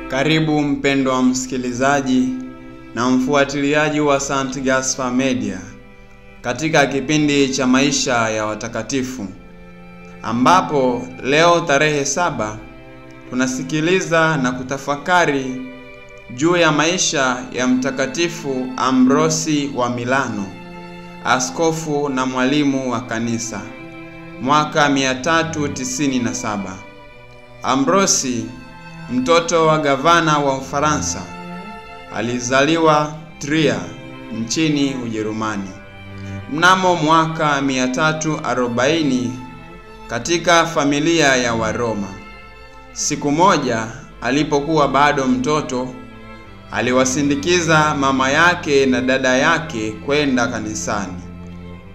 Karibu mpendwa msikilizaji na mfuatiliaji wa St. Gaspar Media katika kipindi cha maisha ya watakatifu, ambapo leo tarehe 7 tunasikiliza na kutafakari juu ya maisha ya Mtakatifu Ambrosi wa Milano, askofu na mwalimu wa kanisa, mwaka 397. Ambrosi, mtoto wa gavana wa Ufaransa, alizaliwa Trier nchini Ujerumani mnamo mwaka 340 katika familia ya Waroma. Siku moja alipokuwa bado mtoto, aliwasindikiza mama yake na dada yake kwenda kanisani.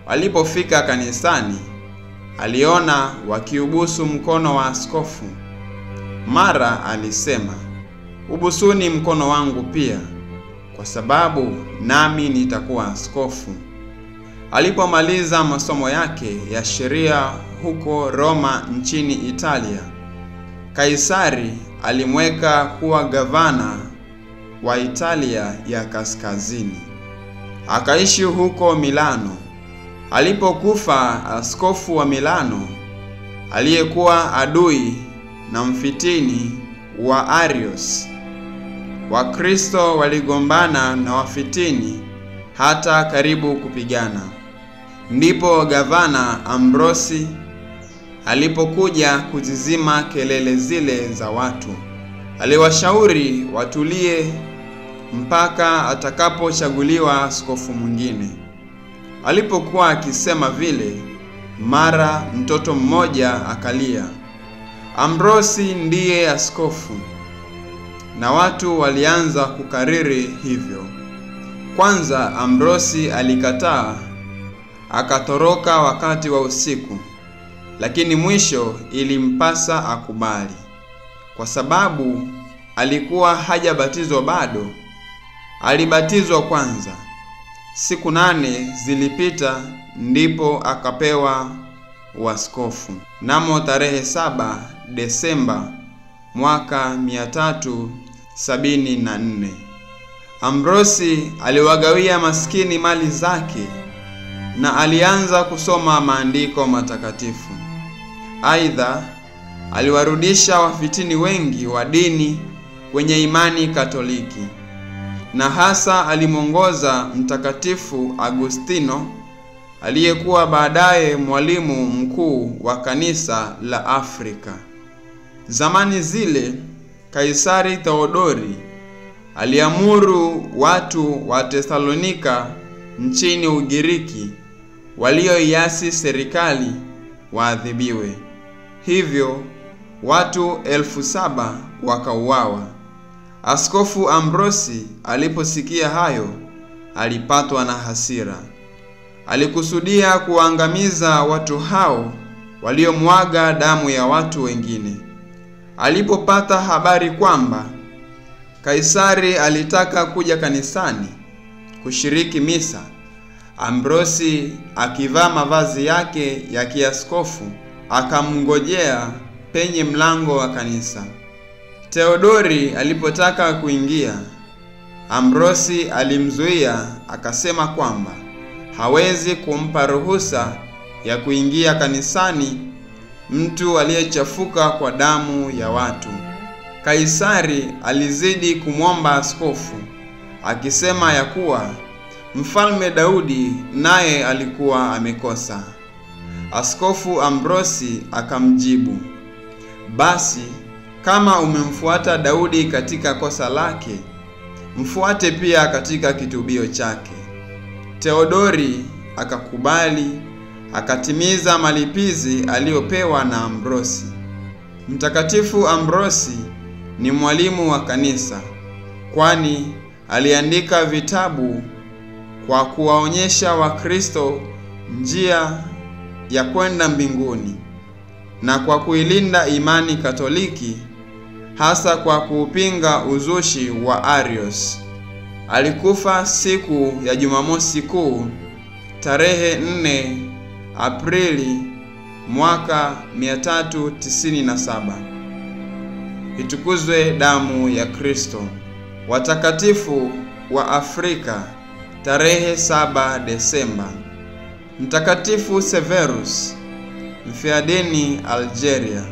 Walipofika kanisani, aliona wakiubusu mkono wa askofu. Mara alisema, "Ubusuni mkono wangu pia, kwa sababu nami nitakuwa askofu." Alipomaliza masomo yake ya sheria huko Roma nchini Italia, Kaisari alimweka kuwa gavana wa Italia ya Kaskazini. Akaishi huko Milano. Alipokufa askofu wa Milano, aliyekuwa adui na mfitini wa Arius, Wakristo waligombana na wafitini hata karibu kupigana. Ndipo gavana Ambrosi alipokuja kuzizima kelele zile za watu. Aliwashauri watulie mpaka atakapochaguliwa askofu mwingine. Alipokuwa akisema vile, mara mtoto mmoja akalia, "Ambrosi ndiye askofu." Na watu walianza kukariri hivyo. Kwanza Ambrosi alikataa, akatoroka wakati wa usiku, lakini mwisho ilimpasa akubali. Kwa sababu alikuwa hajabatizwa bado, alibatizwa kwanza. Siku 8 zilipita ndipo akapewa uaskofu. Namo tarehe 7 Desemba mwaka 374, Ambrosi aliwagawia maskini mali zake na alianza kusoma maandiko matakatifu. Aidha, aliwarudisha wafitini wengi wa dini kwenye imani Katoliki, na hasa alimongoza Mtakatifu Agustino, aliyekuwa baadaye mwalimu mkuu wa kanisa la Afrika. Zamani zile, Kaisari Theodori aliamuru watu wa Tesalonika nchini Ugiriki walioiasi serikali waadhibiwe. Hivyo watu 7,000 wakauawa. Askofu Ambrosi aliposikia hayo, alipatwa na hasira. Alikusudia kuangamiza watu hao waliomwaga damu ya watu wengine. Alipopata habari kwamba Kaisari alitaka kuja kanisani kushiriki misa, Ambrosi akivaa mavazi yake ya kiaskofu akamngojea penye mlango wa kanisa. Theodori alipotaka kuingia, Ambrosi alimzuia, akasema kwamba hawezi kumpa ruhusa ya kuingia kanisani mtu aliyechafuka kwa damu ya watu. Kaisari alizidi kumwomba askofu, akisema ya kuwa Mfalme Daudi naye alikuwa amekosa. Askofu Ambrosi akamjibu, "Basi kama umemfuata Daudi katika kosa lake, mfuate pia katika kitubio chake." Theodori akakubali, akatimiza malipizi aliyopewa na Ambrosi. Mtakatifu Ambrosi ni mwalimu wa kanisa, kwani aliandika vitabu kwa kuwaonyesha Wakristo njia ya kwenda mbinguni na kwa kuilinda imani Katoliki, hasa kwa kuupinga uzushi wa Arius. Alikufa siku ya Jumamosi Kuu tarehe 4 Aprili mwaka 397. itukuzwe damu ya Kristo. Watakatifu wa Afrika, tarehe 7 Desemba: Mtakatifu Severus, mfiadini Algeria.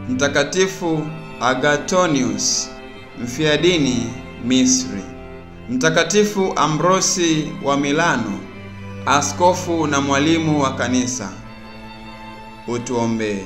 Mtakatifu Agathonius, mfiadini Misri. Mtakatifu Ambrosi wa Milano, askofu na mwalimu wa kanisa. Utuombee.